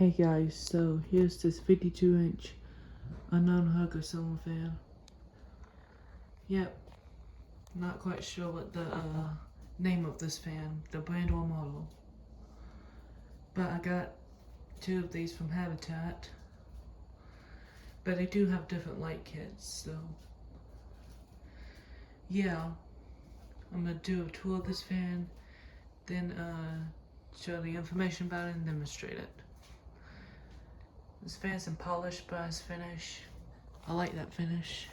Hey guys, so here's this 52-inch unknown hugger summer fan. Yep, not quite sure what the name of this fan, the brand or model. But I got two of these from Habitat. But they do have different light kits, so yeah. I'm gonna do a tour of this fan, then show the information about it and demonstrate it. This fan's in polished brass finish. I like that finish.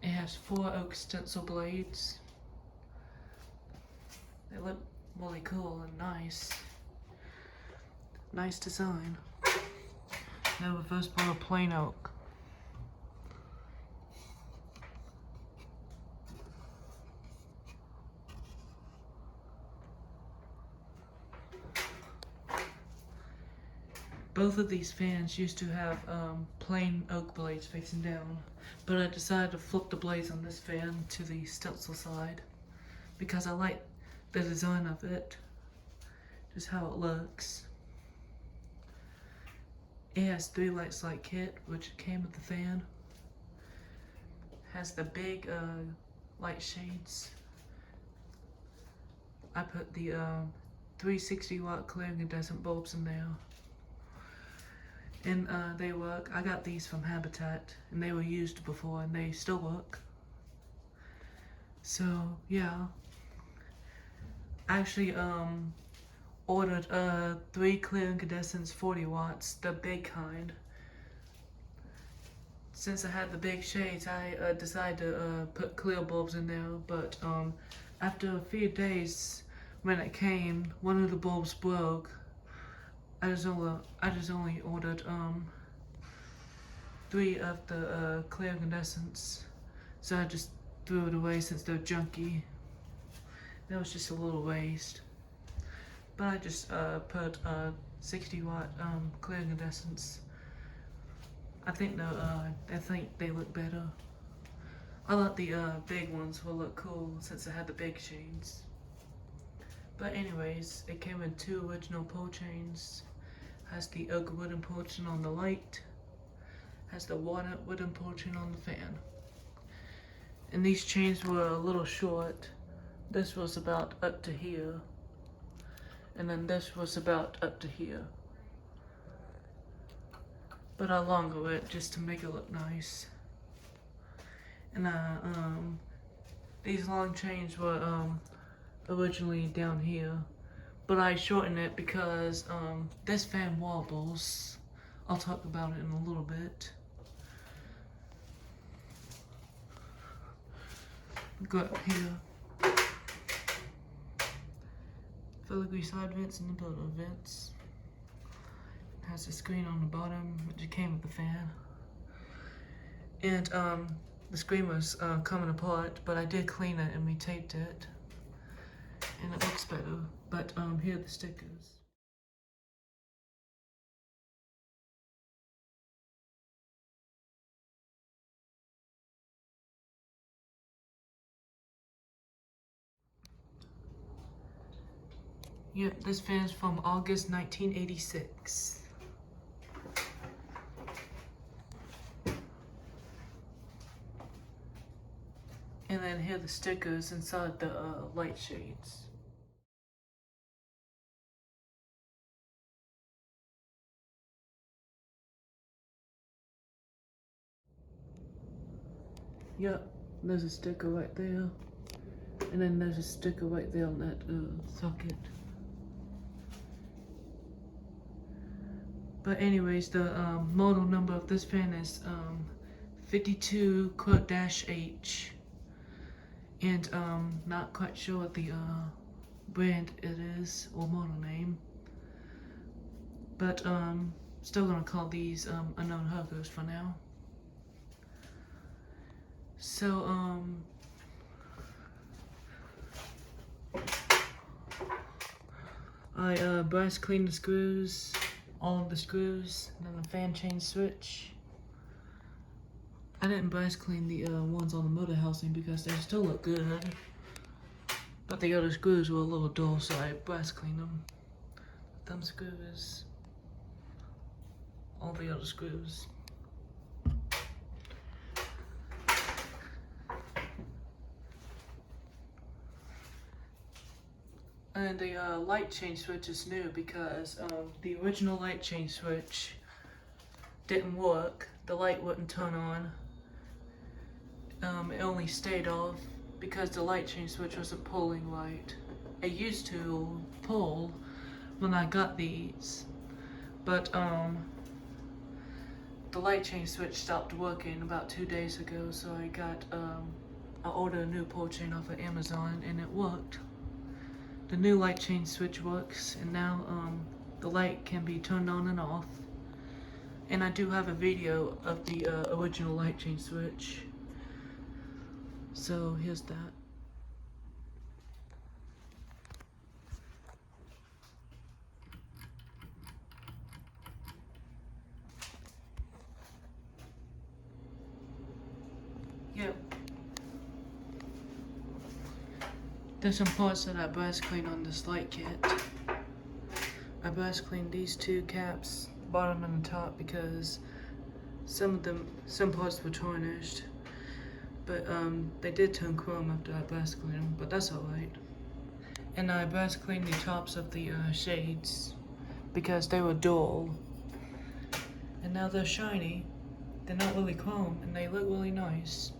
It has 4 oak stencil blades. They look really cool and nice. Nice design. No reversible or plain oak. Both of these fans used to have plain oak blades facing down, but I decided to flip the blades on this fan to the stencil side because I like the design of it, just how it looks. It has 3 lights light kit, which came with the fan. Has the big light shades. I put the 360 watt clear incandescent bulbs in there. And they work. I got these from Habitat and they were used before and they still work. So yeah. I actually ordered 3 clear incandescents 40 watts, the big kind. Since I had the big shades, I decided to put clear bulbs in there, but after a few days when it came, one of the bulbs broke. I just only ordered 3 of the clear incandescents, so I just threw it away since they're junky. That was just a little waste. But I just put 60 watt clear incandescents. I think they look better. I thought the big ones will look cool since it had the big shades. But anyways, it came in 2 original pull chains. Has the oak wooden pull chain on the light. Has the walnut wooden pull chain on the fan. And these chains were a little short. This was about up to here. And then this was about up to here. But I longer it just to make it look nice. And these long chains were originally down here, but I shortened it because this fan wobbles. I'll talk about it in a little bit. Go up here. Filigree side vents and the builder vents. It has a screen on the bottom, which came with the fan. And the screen was coming apart, but I did clean it and we taped it. And it looks better, but here are the stickers. Yep, this fan's from August 1986. And then here are the stickers inside the light shades. Yep, there's a sticker right there. And then there's a sticker right there on that socket. But anyways, the model number of this fan is 52-H. And not quite sure what the brand it is or model name. But still gonna call these unknown huggers for now. So I brass cleaned the screws, all of the screws, and then the fan chain switch. I didn't brass clean the ones on the motor housing because they still look good. But the other screws were a little dull, so I brass cleaned them. The unscrews all the other screws. And the light change switch is new because the original light change switch didn't work. The light wouldn't turn on. It only stayed off because the light change switch wasn't pulling right. It used to pull when I got these, but the light change switch stopped working about 2 days ago, so I ordered a new pull chain off of Amazon and it worked. The new light change switch works, and now the light can be turned on and off. And I do have a video of the original light change switch. So here's that. Yep. There's some parts that I brass cleaned on this light kit. I brass cleaned these two caps, bottom and the top, because some parts were tarnished. But they did turn chrome after I brass cleaned them, but that's alright. And I brass cleaned the tops of the shades because they were dull. And now they're shiny. They're not really chrome, and they look really nice.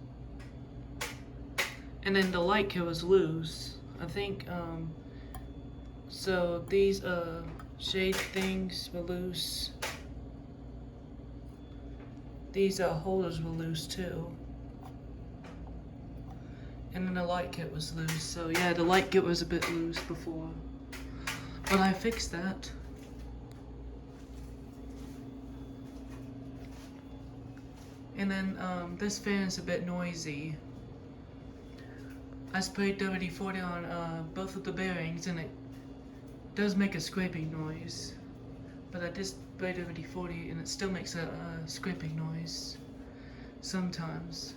And then the light kit was loose. I think, so these shade things were loose. These holders were loose too. And then the light kit was loose. So yeah, the light kit was a bit loose before. But I fixed that. And then this fan is a bit noisy. I sprayed WD-40 on both of the bearings and it does make a scraping noise. But I did spray WD-40 and it still makes a scraping noise sometimes.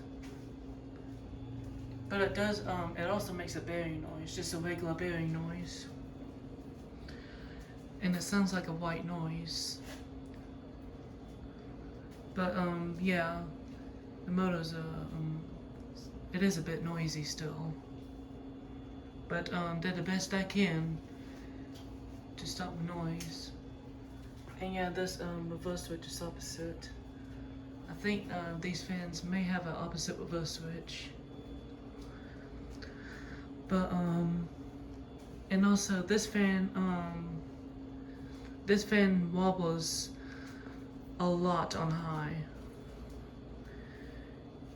But it does, it also makes a bearing noise, just a regular bearing noise. And it sounds like a white noise. But yeah, the motor's it is a bit noisy still. But did the best I can to stop the noise. And yeah, this reverse switch is opposite. I think these fans may have an opposite reverse switch. But and also this fan wobbles a lot on high.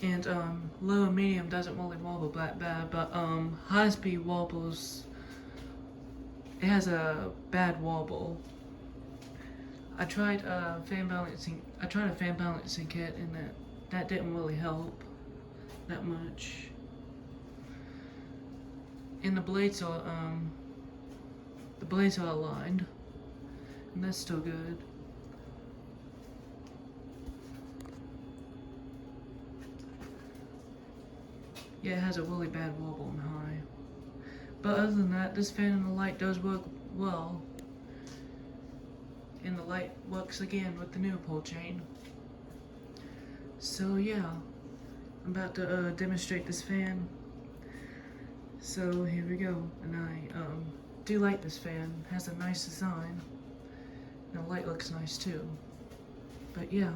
And low and medium doesn't really wobble that bad, but high speed wobbles, it has a bad wobble. I tried a fan balancing kit and that didn't really help that much. And the blades are aligned, and that's still good. Yeah, it has a really bad wobble and high. But other than that, this fan and the light does work well. And the light works again with the new pull chain. So yeah, I'm about to demonstrate this fan. So here we go. And I do like this fan. It has a nice design. And the light looks nice too. But yeah.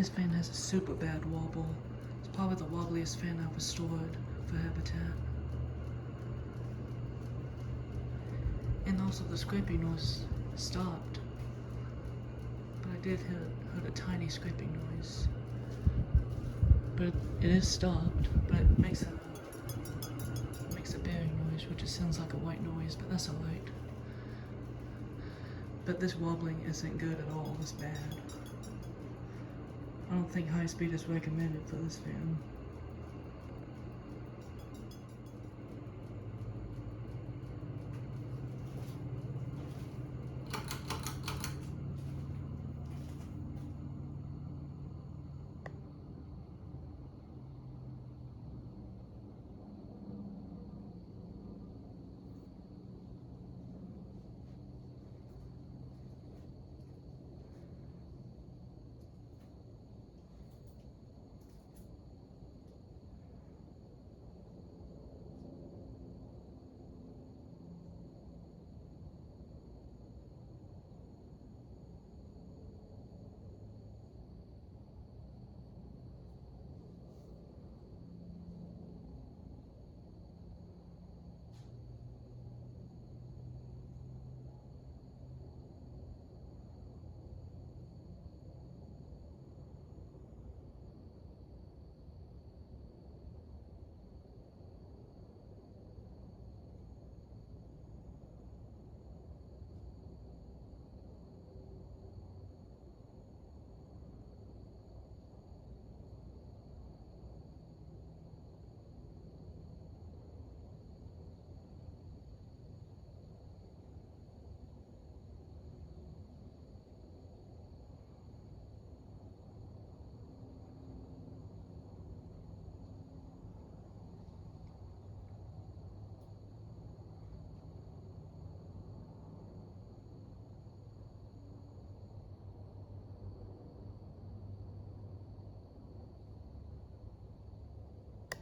This fan has a super bad wobble. It's probably the wobbliest fan I've ever stored for habitat. And also the scraping noise stopped. But I did heard a tiny scraping noise. But it is stopped, but it makes a bearing noise, which just sounds like a white noise, but that's alright. But this wobbling isn't good at all, it's bad. I don't think high speed is recommended for this fan.